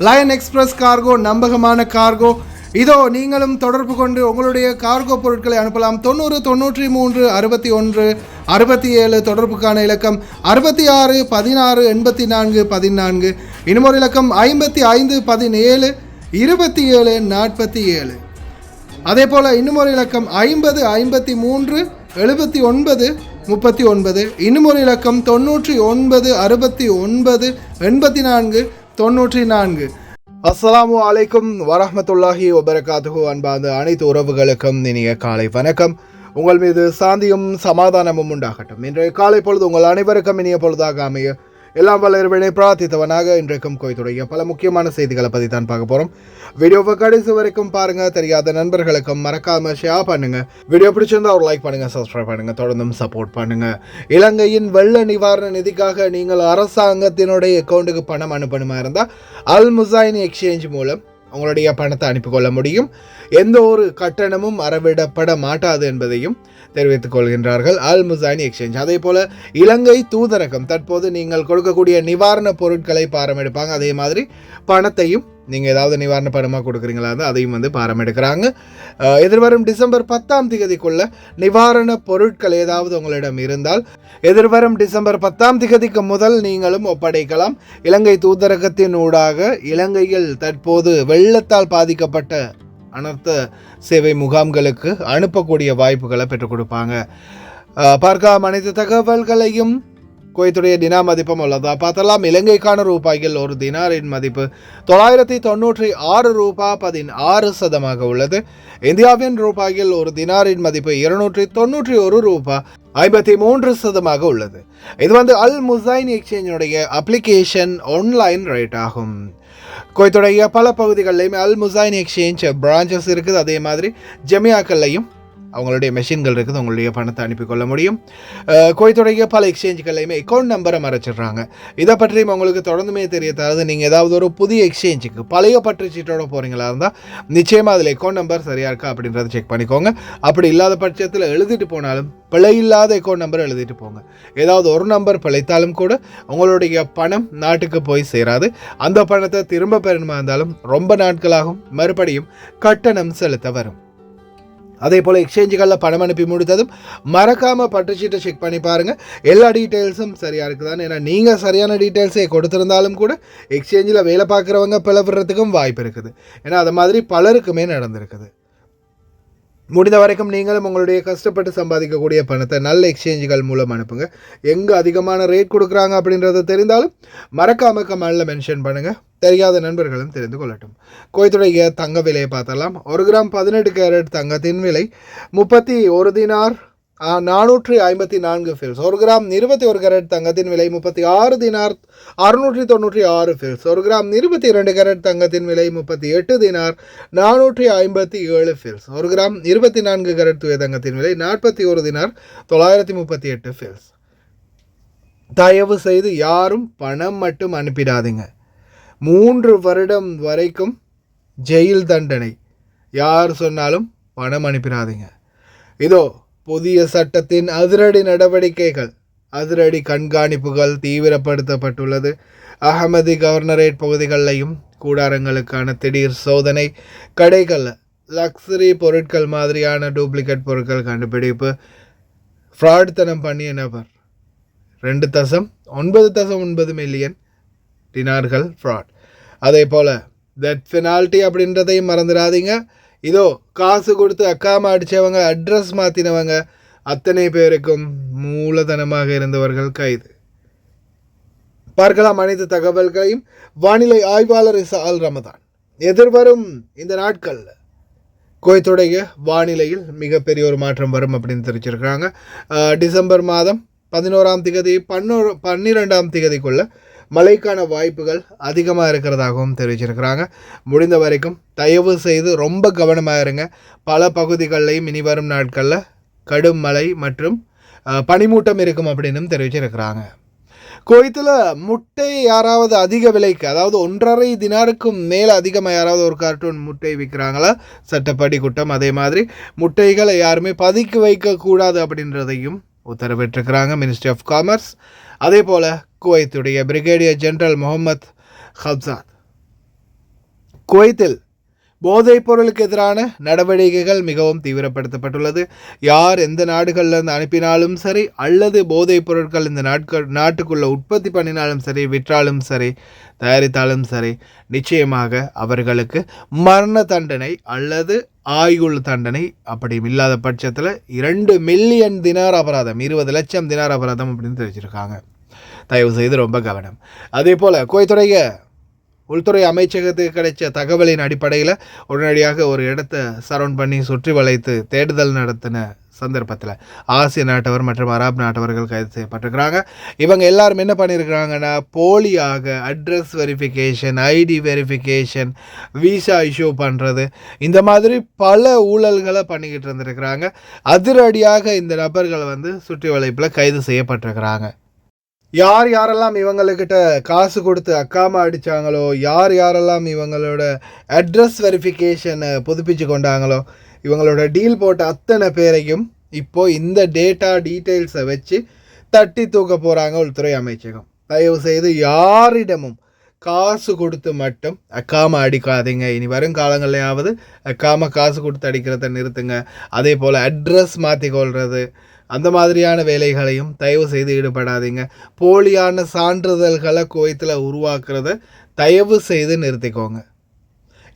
Line express cargo நம்பகமான cargo. இதோ நீங்களும் தொடர்பு கொண்டு உங்களுடைய கார்கோ பொருட்களை அனுப்பலாம். 90 93 61 67 தொடர்புக்கான இலக்கம் 66 16 84 14. இன்னொரு இலக்கம் 55 17 27 47. அதே போல் இன்னுமொரு இலக்கம் 50 53 79 39. இன்னுமொரு இலக்கம் 99 69 84 94. அஸ்ஸலாமு அலைக்கும் வரஹ்மத்துல்லாஹி வபரகாத்துஹு. அன்பார்ந்த அனைத்து உறவுகளுக்கும் இனிய காலை வணக்கம். உங்கள் மீது சாந்தியும் சமாதானமும் உண்டாகட்டும். இன்றைய காலை பொழுது உங்கள் அனைவருக்கும் இனிய பொழுதாக அமைய எல்லாம் வல்ல இறைவனை பிரார்த்தித்தவனாக இன்றைக்கும் கோய்த்துடைய பல முக்கியமான செய்திகளை பற்றி தான் பார்க்க போகிறோம். வீடியோவை கடைசி வரைக்கும் பாருங்கள். தெரியாத நண்பர்களுக்கும் மறக்காமல் ஷேர் பண்ணுங்கள். வீடியோ பிடிச்சிருந்தா ஒரு லைக் பண்ணுங்கள், சப்ஸ்கிரைப் பண்ணுங்கள், தொடர்ந்தும் சப்போர்ட் பண்ணுங்கள். இலங்கையின் வெள்ள நிவாரண நிதிக்காக நீங்கள் அரசாங்கத்தினுடைய அக்கௌண்ட்டுக்கு பணம் அனுப்பணுமா இருந்தால் அல் முசைன் எக்ஸ்சேஞ்ச் மூலம் உங்களுடைய பணத்தை அனுப்பிக்கொள்ள முடியும். எந்த ஒரு கட்டணமும் அறவிடப்பட மாட்டாது என்பதையும் தெரிவித்துக் கொள்கின்றார்கள் அல் முசைன் எக்ஸ்சேஞ்ச். அதே போல் இலங்கை தூதரகம் தற்போது நீங்கள் கொடுக்கக்கூடிய நிவாரணப் பொருட்களை பாரம் எடுப்பாங்க. அதே மாதிரி பணத்தையும் நீங்கள் ஏதாவது நிவாரண பணமாக கொடுக்குறீங்களா இருந்தால் அதையும் பாரம் எடுக்கிறாங்க. எதிர்வரும் டிசம்பர் 10ஆம் தேதிக்குள்ள நிவாரணப் பொருட்கள் ஏதாவது உங்களிடம் இருந்தால் எதிர்வரும் டிசம்பர் 10ஆம் தேதிக்கு முதல் நீங்களும் ஒப்படைக்கலாம். இலங்கை தூதரகத்தின் ஊடாக இலங்கையில் தற்போது வெள்ளத்தால் பாதிக்கப்பட்ட அனர்த்த சேவை முகாம்களுக்கு அனுப்பக்கூடிய வாய்ப்புகளை பெற்றுக் கொடுப்பாங்க. பார்க்கலாம் அனைத்து தகவல்களையும். குவைத்துடைய தினா மதிப்பும் உள்ளதா பார்த்தலாம். இலங்கைக்கான ரூபாய்கள் ஒரு தினாரின் மதிப்பு 996 ரூபாய் 16% உள்ளது. இந்தியாவின் ரூபாய்கள் ஒரு தினாரின் மதிப்பு 291 ரூபாய் 53% உள்ளது. இது அல் முசைன் எக்ஸ்சேஞ்சுடைய அப்ளிகேஷன் ஆன்லைன் ரேட் ஆகும். குவைத்துடைய பல பகுதிகளிலையுமே அல் முசைன் எக்ஸ்சேஞ்ச் பிரான்ச்சஸ் இருக்குது. அதே மாதிரி ஜமியாக்கள்லையும் அவங்களுடைய மெஷின்கள் இருக்குது. உங்களுடைய பணத்தை அனுப்பிக்கொள்ள முடியும். குவைத்துடைய பல எக்ஸ்சேஞ்சுகள்லையுமே அக்கௌண்ட் நம்பரை மறைச்சிடுறாங்க. இதை பற்றியும் உங்களுக்கு தொடர்ந்துமே தெரிய தராது. நீங்கள் ஏதாவது ஒரு புதிய எக்ஸ்சேஞ்சுக்கு பழைய பற்றுச்சீட்டோட போகிறீங்களா இருந்தால் நிச்சயமாக அதில் அக்கௌண்ட் நம்பர் சரியாக இருக்கா அப்படின்றத செக் பண்ணிக்கோங்க. அப்படி இல்லாத பட்சத்தில் எழுதிட்டு போனாலும் பிழை இல்லாத அக்கௌண்ட் நம்பர் எழுதிட்டு போங்க. ஏதாவது ஒரு நம்பர் பிழைத்தாலும் கூட உங்களுடைய பணம் நாட்டுக்கு போய் சேராது. அந்த பணத்தை திரும்ப பெறணுமா இருந்தாலும் ரொம்ப நாட்களாகும். மறுபடியும் கட்டணம் செலுத்த வரும். அதே போல் எக்ஸ்சேஞ்சுகளில் பணம் அனுப்பி முடித்ததும் மறக்காமல் பற்றுச்சீட்டை செக் பண்ணி பாருங்கள். எல்லா டீட்டெயில்ஸும் சரியாக இருக்குதான்னு. ஏன்னா நீங்கள் சரியான டீட்டெயில்ஸை கொடுத்துருந்தாலும் கூட எக்ஸ்சேஞ்சில் வேலை பார்க்குறவங்க பிளவுறதுக்கும் வாய்ப்பு இருக்குது. ஏன்னா அது மாதிரி பலருக்குமே நடந்திருக்குது. முடிந்த வரைக்கும் நீங்களும் உங்களுடைய கஷ்டப்பட்டு சம்பாதிக்கக்கூடிய பணத்தை நல்ல எக்ஸ்சேஞ்சுகள் மூலம் அனுப்புங்க. எங்கே அதிகமான ரேட் கொடுக்குறாங்க அப்படின்றத தெரிந்தாலும் மறக்காமல் கமெண்டில் மென்ஷன் பண்ணுங்கள். தெரியாத நண்பர்களும் தெரிந்து கொள்ளட்டும். குவைத்துடைய தங்க விலையை பார்த்தலாம். 1 கிராம் 18 கேரட் தங்கத்தின் விலை 31 தினார் 454 ஃபில்ஸ். 1 கிராம் 21 கேரட் தங்கத்தின் விலை 36 தினார் 696 ஃபில்ஸ். 1 கிராம் 22 கேரட் தங்கத்தின் விலை 38 தினார் 457 ஃபில்ஸ். 1 கிராம் 24 கேரட் தூய தங்கத்தின் விலை 41 தினார் 938 ஃபில்ஸ். தயவு செய்து யாரும் பணம் மட்டும் அனுப்பிடாதீங்க. 3 வருடம் வரைக்கும் ஜெயில் தண்டனை. யார் சொன்னாலும் பணம் அனுப்பிடாதீங்க. இதோ புதிய சட்டத்தின் அதிரடி நடவடிக்கைகள், அதிரடி கண்காணிப்புகள் தீவிரப்படுத்தப்பட்டுள்ளது. அகமதி கவர்னரேட் பகுதிகளிலையும் கூடாரங்களுக்கான திடீர் சோதனை, கடைகளில் லக்ஸரி பொருட்கள் மாதிரியான டூப்ளிகேட் பொருட்கள் கண்டுபிடிப்பு, ஃப்ராட்தனம் பண்ணிய நபர் 2.9 மில்லியன் டினார்கள் ஃப்ராட். அதே போல் டெத் பெனால்ட்டி அப்படின்றதையும் மறந்துடாதீங்க. இதோ காசு கொடுத்து அக்காம அடித்தவங்க, அட்ரஸ் மாற்றினவங்க அத்தனை பேருக்கும் மூலதனமாக இருந்தவர்கள் கைது. பார்க்கலாம் அனைத்து தகவல்களையும். வானிலை ஆய்வாளர் இசால் ரமதான் எதிர்வரும் இந்த நாட்களில் குவைத்துடைய வானிலையில் மிகப்பெரிய ஒரு மாற்றம் வரும் அப்படின்னு தெரிவிச்சிருக்கிறாங்க. டிசம்பர் மாதம் 11ஆம் தேதி 12ஆம் தேதிக்குள்ள மழைக்கான வாய்ப்புகள் அதிகமாக இருக்கிறதாகவும் தெரிவிச்சிருக்கிறாங்க. முடிந்த வரைக்கும் தயவு செய்து ரொம்ப கவனமாக இருங்க. பல பகுதிகளிலையும் இனி வரும் நாட்களில் கடும் மழை மற்றும் பனிமூட்டம் இருக்கும் அப்படின்னு தெரிவிச்சிருக்கிறாங்க. குவைத்தில் முட்டை யாராவது அதிக விலைக்கு, அதாவது 1.5 தினாருக்கும் மேலே அதிகமாக யாராவது ஒரு கார்ட்டூன் முட்டை விற்கிறாங்களா சட்டப்படி குற்றம். அதே மாதிரி முட்டைகளை யாருமே பதுக்கி வைக்கக்கூடாது அப்படின்றதையும் உத்தரவிட்டிருக்கிறாங்க மினிஸ்ட்ரி ஆஃப் காமர்ஸ். அதே போல் குவைத்துடைய பிரிகேடியர் ஜெனரல் முகமது ஹப்சாத் குவைத்தில் போதைப் பொருளுக்கு எதிரான நடவடிக்கைகள் மிகவும் தீவிரப்படுத்தப்பட்டுள்ளது. யார் எந்த நாடுகளில் இருந்து அனுப்பினாலும் சரி, அல்லது போதைப் பொருட்கள் இந்த நாட்டுக்குள்ளே உற்பத்தி பண்ணினாலும் சரி, விற்றாலும் சரி, தயாரித்தாலும் சரி, நிச்சயமாக அவர்களுக்கு மரண தண்டனை அல்லது ஆயுள் தண்டனை. அப்படி இல்லாத பட்சத்தில் 2 மில்லியன் தினார் அபராதம், 20 லட்சம் தினார் அபராதம் அப்படின்னு தெரிவிச்சிருக்காங்க. தயவு செய்து ரொம்ப கவனம். அதே போல் குவைத்துடைய உள்துறை அமைச்சகத்துக்கு கிடைச்ச தகவலின் அடிப்படையில் உடனடியாக ஒரு இடத்தை சரவுண்ட் பண்ணி சுற்றி வளைத்து தேடுதல் நடத்தின சந்தர்ப்பத்தில் ஆசிய நாட்டவர் மற்றும் அரபு நாட்டவர்கள் கைது செய்யப்பட்டிருக்கிறாங்க. இவங்க எல்லாரும் என்ன பண்ணியிருக்கிறாங்கன்னா, போலியாக address verification, ID verification, visa issue பண்ணுறது, இந்த மாதிரி பல ஊழல்களை பண்ணிக்கிட்டு இருந்திருக்கிறாங்க. அதிரடியாக இந்த நபர்கள் சுற்றி வளைப்பில் கைது செய்யப்பட்டிருக்கிறாங்க. யாரெல்லாம் இவங்கக்கிட்ட காசு கொடுத்து அக்காமா அடித்தாங்களோ, யாரெல்லாம் இவங்களோட அட்ரஸ் வெரிஃபிகேஷனை புதுப்பிச்சு கொண்டாங்களோ, இவங்களோட டீல் போட்ட அத்தனை பேரையும் இப்போது இந்த டீட்டெயில்ஸை வச்சு தட்டி தூக்க போகிறாங்க உள்துறை அமைச்சகம். தயவு செய்து யாரிடமும் காசு கொடுத்து மட்டும் அக்காமா அடிக்காதீங்க. இனி வரும் காலங்களையாவது அக்காமா காசு கொடுத்து அடிக்கிறத நிறுத்துங்க. அதே போல் அட்ரஸ் மாற்றிக்கொள்வது, அந்த மாதிரியான வேலைகளையும் தயவு செய்து ஈடுபடாதீங்க. போலியான சான்றிதழ்களை குவைத்தில் உருவாக்குறத தயவு செய்து நிறுத்திக்கோங்க.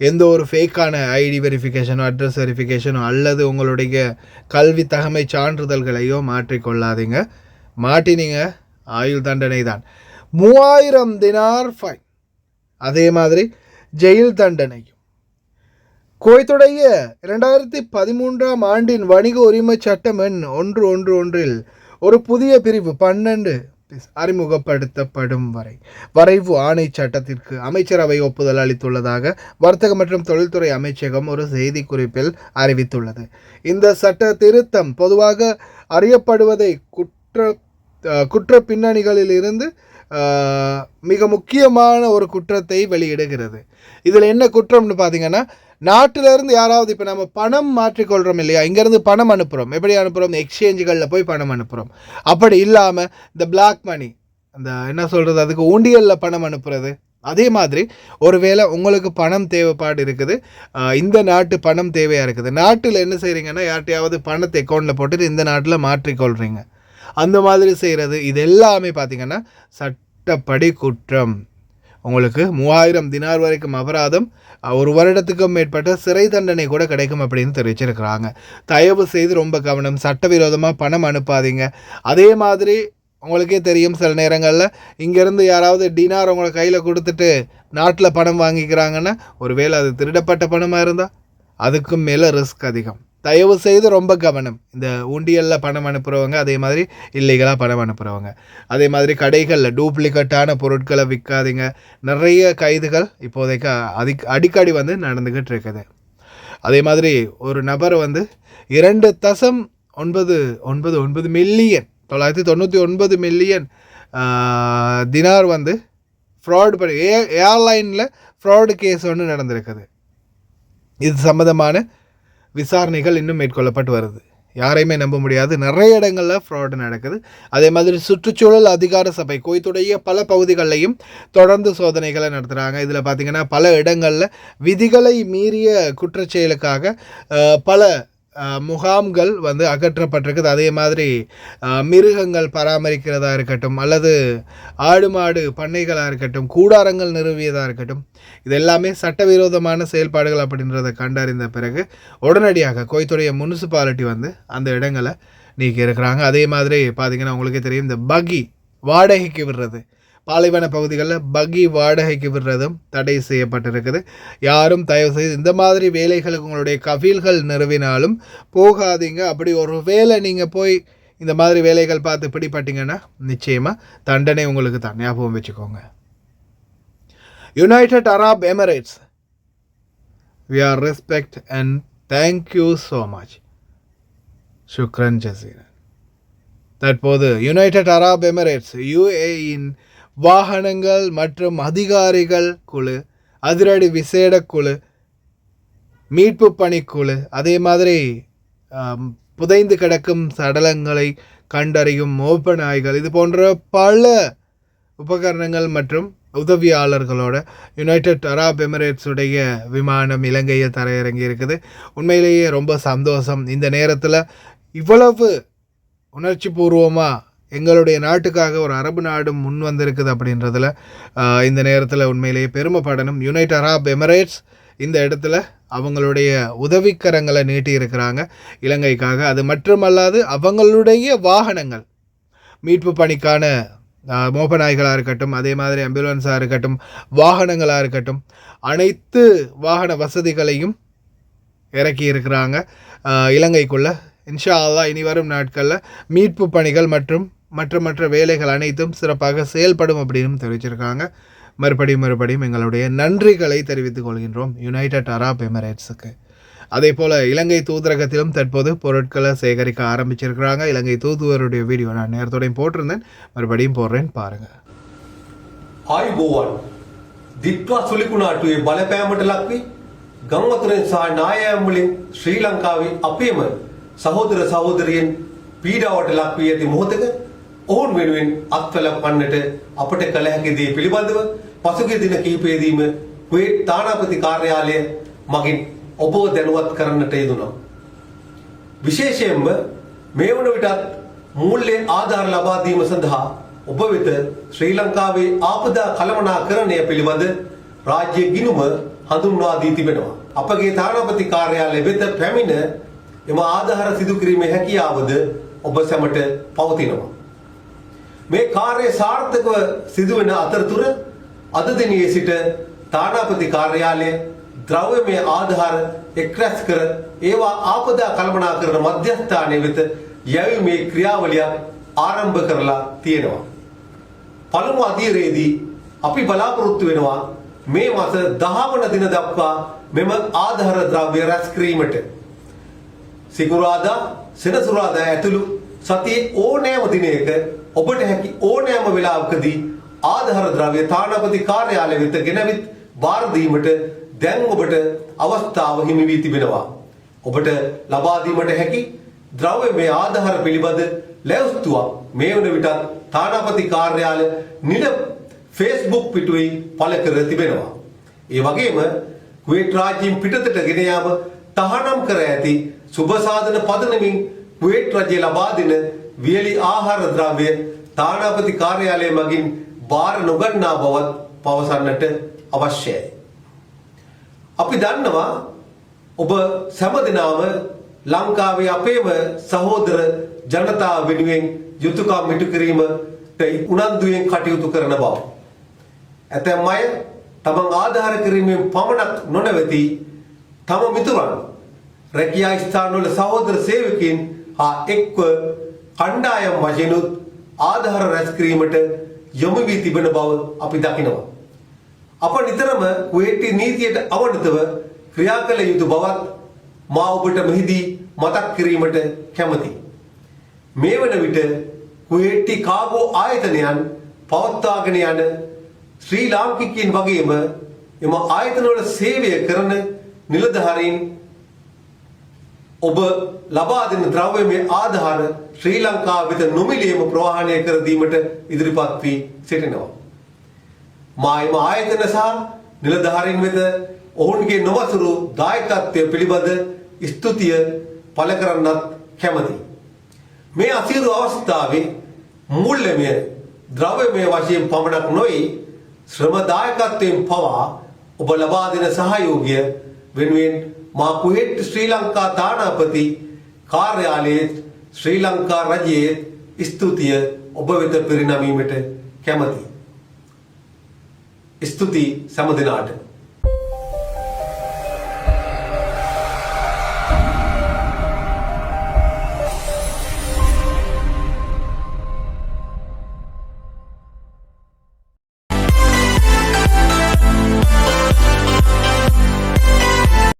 எந்த ஒரு ஃபேக்கான ஐடி வெரிஃபிகேஷனோ, அட்ரஸ் வெரிஃபிகேஷனோ அல்லது உங்களுடைய கல்வி தகமை சான்றிதழ்களையோ மாற்றிக்கொள்ளாதீங்க. மாட்டினீங்க ஆயுள் தண்டனை தான். 3000 தினார் ஃபைன், அதே மாதிரி ஜெயில் தண்டனையும். குவைத்துடைய 2013ஆம் ஆண்டின் வணிக உரிமை சட்டம் எண் 111 ஒரு புதிய பிரிவு 12 அறிமுகப்படுத்தப்படும் வரைவு ஆணை சட்டத்திற்கு அமைச்சரவை ஒப்புதல் அளித்துள்ளதாக வர்த்தக மற்றும் தொழில்துறை அமைச்சகம் ஒரு செய்தி குறிப்பில் அறிவித்துள்ளது. இந்த சட்ட திருத்தம் பொதுவாக அறியப்படுவதை குற்ற பின்னணிகளில் இருந்து மிக முக்கியமான ஒரு குற்றத்தை வெளியிடுகிறது. இதில் என்ன குற்றம்னு பார்த்தீங்கன்னா, நாட்டிலேருந்து யாராவது இப்போ நம்ம பணம் மாற்றிக்கொள்கிறோம் இல்லையா, இங்கேருந்து பணம் அனுப்புகிறோம். எப்படி அனுப்புகிறோம்? எக்ஸ்சேஞ்சுகளில் போய் பணம் அனுப்புகிறோம். அப்படி இல்லாமல் இந்த பிளாக் மணி, அந்த என்ன சொல்கிறது, அதுக்கு ஊண்டியலில் பணம் அனுப்புறது. அதே மாதிரி ஒருவேளை உங்களுக்கு பணம் தேவைப்பாடு இருக்குது, இந்த நாட்டு பணம் தேவையாக இருக்குது, நாட்டில் என்ன செய்கிறீங்கன்னா, யார்ட்டையாவது பணத்தை அக்கௌண்ட்டில் போட்டுட்டு இந்த நாட்டில் மாற்றிக்கொள்கிறீங்க. அந்த மாதிரி செய்கிறது, இது எல்லாமே பார்த்திங்கன்னா சட்டப்படி குற்றம். உங்களுக்கு 3000 தினார் வரைக்கும் அபராதம், 1 வருடத்துக்கும் மேற்பட்ட சிறை தண்டனை கூட கிடைக்கும் அப்படின்னு தெரிவிச்சிருக்கிறாங்க. தயவு செய்து ரொம்ப கவனம். சட்டவிரோதமாக பணம் அனுப்பாதீங்க. அதே மாதிரி உங்களுக்கே தெரியும், சில நேரங்களில் இங்கேருந்து யாராவது டினார் உங்களை கையில் கொடுத்துட்டு நாட்டில் பணம் வாங்கிக்கிறாங்கன்னா, ஒருவேளை அது திருடப்பட்ட பணமாக இருந்தால் அதுக்கும் மேலே ரிஸ்க் அதிகம். தயவு செய்து ரொம்ப கவனம். இந்த உண்டியலில் பணம் அனுப்புகிறவங்க, அதே மாதிரி இல்லீகலாக பணம் அனுப்புகிறவங்க, அதே மாதிரி கடைகளில் டூப்ளிகேட்டான பொருட்களை விற்காதீங்க. நிறைய கைதுகள் இப்போதைக்கு அடிக்கடி நடந்துக்கிட்டு இருக்குது. அதே மாதிரி ஒரு நபர் 2.99 மில்லியன் 999 மில்லியன் தினார் ஃப்ராட் பண்ணி ஏர்லைனில் ஃப்ராடு கேஸ் ஒன்று நடந்திருக்குது. இது சம்மந்தமான விசாரணைகள் இன்னும் மேற்கொள்ளப்பட்டு வருது. யாரையுமே நம்ப முடியாது, நிறைய இடங்களில் ஃப்ராடு நடக்குது. அதே மாதிரி சுற்றுச்சூழல் அதிகார சபை குவைத்துடைய பல பகுதிகளிலையும் தொடர்ந்து சோதனைகளை நடத்துகிறாங்க. இதில் பார்த்திங்கன்னா பல இடங்களில் விதிகளை மீறிய குற்றச்செயலுக்காக பல முகாம்கள் அகற்றப்பட்டிருக்குது. அதே மாதிரி மிருகங்கள் பராமரிக்கிறதா இருக்கட்டும், அல்லது ஆடு மாடு பண்ணைகளாக இருக்கட்டும், கூடாரங்கள் நிறுவியதாக இருக்கட்டும், இது எல்லாமே சட்டவிரோதமான செயல்பாடுகள் அப்படின்றத கண்டறிந்த பிறகு உடனடியாக குவைத்துடைய முனிசிபாலிட்டி அந்த இடங்களை நீக்கி இருக்கிறாங்க. அதே மாதிரி பார்த்திங்கன்னா உங்களுக்கே தெரியும், இந்த பகி வாடகைக்கு விடுறது, பாலைவன பகுதிகளில் பகி வாடகைக்கு விடுறதும் தடை செய்யப்பட்டிருக்குது. யாரும் தயவு செய்து இந்த மாதிரி வேலைகளுக்கு உங்களுடைய கஃபீல்கள் நிறுவினாலும் போகாதீங்க. அப்படி ஒரு வேலை நீங்கள் போய் இந்த மாதிரி வேலைகள் பார்த்து பிடிப்பட்டீங்கன்னா நிச்சயமாக தண்டனை உங்களுக்கு தான். ஞாபகம் வச்சுக்கோங்க. United Arab Emirates, we are respect and thank you so much. சுக்ரன் ஜசீரன். தற்போது யுனைடெட் அரப் எமிரேட்ஸ் UAE-இன் வாகனங்கள் மற்றும் அதிகாரிகள் குழு, அதிரடி விசேட குழு, மீட்பு பணிக்குழு, அதே மாதிரி புதைந்து கிடக்கும் சடலங்களை கண்டறியும் மோப்ப நாய்கள், இது போன்ற பல உபகரணங்கள் மற்றும் உதவியாளர்களோட யுனைடெட் அரப் எமிரேட்ஸுடைய விமானம் இலங்கையில் தரையிறங்கி இருக்குது. உண்மையிலேயே ரொம்ப சந்தோஷம். இந்த நேரத்தில் இவ்வளவு உணர்ச்சி பூர்வமாக எங்களுடைய நாட்டுக்காக ஒரு அரபு நாடு முன் வந்திருக்குது அப்படின்றதுல இந்த நேரத்தில் உண்மையிலேயே பெருமைப்படணும். யுனைடெட் அரப் எமிரேட்ஸ் இந்த இடத்துல அவங்களுடைய உதவிக்கரங்களை நீட்டி இருக்கிறாங்க இலங்கைக்காக. அது மட்டுமல்லாது அவங்களுடைய வாகனங்கள் மீட்பு பணிக்கான மோப்ப நாய்களாக இருக்கட்டும், அதே மாதிரி ஆம்புலன்ஸாக இருக்கட்டும், வாகனங்களாக இருக்கட்டும், அனைத்து வாகன வசதிகளையும் இறக்கி இருக்கிறாங்க இலங்கைக்குள்ளே. இன்ஷா அல்லாஹ் இனி வரும் நாட்களில் மீட்பு பணிகள் மற்றும் மற்ற வேலைகள் அனைத்தும் சிறப்பாக செயல்படும் அப்படின்னு தெரிவிச்சிருக்காங்க. மறுபடியும் எங்களுடைய நன்றிகளை தெரிவித்துக் கொள்கின்றோம் யுனைடெட் அரப் எமிரேட்ஸுக்கு. அதே போல் இலங்கை தூதரகத்திலும் தற்போது பொருட்களை சேகரிக்க ஆரம்பிச்சிருக்கிறாங்க. இலங்கை தூதுவருடைய வீடியோ நான் நேரத்தோடையும் போட்டிருந்தேன், மறுபடியும் போடுறேன் பாருங்கள். ආයුබෝවන් දිත්වා සුලිකුණාටුවේ බලපෑමට ලක්වී ගම්වතුරෙන් සහ නායෑම් වලින් ශ්‍රී ලංකාවේ අපේම සහෝදර සහෝදරියන් පීඩාවට ලක්වී ඇති මොහොතක ඔවුන් වෙනුවෙන් අත්වලපන්නට අපට කළ හැකි දේ පිළිබඳව පසුගිය දින කිහිපයේදීම කුවේට් තානාපති කාර්යාලය මගින් ඔබව දැනුවත් කරන්නට යෙදුණා. විශේෂයෙන්ම මේ වන විටත් මූල්‍ය ආධාර ලබා දීම සඳහා ඔබ වෙත ශ්‍රී ලංකාවේ ආපදා කළමනාකරණය පිළිබඳ රාජ්‍ය ගිණුම හඳුන්වා දී තිබෙනවා. අපගේ තානාපති කාර්යාලය වෙත පැමිණ එම ආධාර සිදු කිරීමේ හැකියාවද ඔබ සැමට පවතිනවා. මේ කාර්ය සාර්ථකව සිදුවෙන අතරතුර අද දිනේ සිට තානාපති කාර්යාලය ද්‍රව්‍යමය ආධාර එක්රැස් කර ඒවා ආපදා කළමනාකරණ මධ්‍යස්ථානය වෙත යැවීමේ ක්‍රියාවලියක් ආරම්භ කරලා තියෙනවා. පළමු අදියරේදී අපි බලාපොරොත්තු වෙනවා මේ මාස 10 වන දින දක්වා මෙම ආධාර ද්‍රව්‍ය රැස් කිරීමට. සිකුරාදා සෙනසුරාදා ඇතුළු සතියේ ඕනෑම දිනයක ඔබට හැකි ඕනෑම වෙලාවකදී ආධාර ද්‍රව්‍ය තානාපති කාර්යාලය වෙත ගෙනවිත් බාර දීමට දැන් ඔබට අවස්ථාව හිමි වී තිබෙනවා. ඔබට ලබා දීමට හැකි ද්‍රව්‍යමය ආධාර පිළිබඳ ලැයිස්තුවක් මේ වන විටත් තානාපති කාර්යාලය නිල Facebook පිටුවේ පළ කර තිබෙනවා. ඒ වගේම කුවේට් රාජ්‍යයෙන් පිටතට ගෙන යාම තහනම් කර ඇති සුබ සාධන පදනමින් කුවේට් රජය ලබා දෙන වියලි ආහාර ද්‍රව්‍ය තානාපති කාර්යාලය මගින් බාර නොගන්නා බවත් පවසන්නට අවශ්‍යයි. අපි දන්නවා ඔබ සෑම දිනම ලංකාවේ අපේම සහෝදර ජනතාව වෙනුවෙන් යුතුයකම් ඉටු කිරීමට උනන්දුවෙන් කටයුතු කරන බව. ඇතැම් අය තමන් ආධාර කිරීමෙන් පමණක් නොනැවති තම මිතුරන් රැකියා ස්ථානවල සහෝදර සේවකයන් හා එක්ව කණ්ඩායම් වශයෙන්ුත් ආධාර රැස් කිරීමට යොමු වී තිබෙන බව අපි දකිනවා. අප නිතරම කුවේටි නීතියට අවනතව ක්‍රියා කළ යුතු බවත් මා ඔබට මෙහිදී මතක් කිරීමට කැමැතියි. මේ වන විට කුවේටි කාගෝ ආයතනයන් පවත්වාගෙන යන ශ්‍රී ලාංකිකයන් වගේම එම ආයතනවල සේවය කරන නිලධාරීන් ඔබ ලබා දෙන ද්‍රව්‍යමය ආධාර ශ්‍රී ලංකාව වෙත නොමිලේම ප්‍රවාහනය කර දීමට ඉදිරිපත් වී සිටිනවා. මායිම ආයතන සහ නිලධාරීන් වෙත ඔවුන්ගේ නොවසුරු දායකත්වය පිළිබඳ ස්තුතිය පළ කරන්නත් කැමැතියි. මේ අසීරු අවස්ථාවේ මූල්‍යමය ද්‍රව්‍යමය වශයෙන් පමණක් නොයි ශ්‍රම දායකත්වයෙන් පවා ඔබ ලබා දෙන සහයෝගය වෙනුවෙන් මා කුවේට් ශ්‍රී ලංකා තානාපති කාර්යාලයේ ශ්‍රී ලංකා රජයේ ස්තුතිය ඔබ වෙත පිරිනැමීමට කැමැතියි. ස්තුති සෑම දිනාට.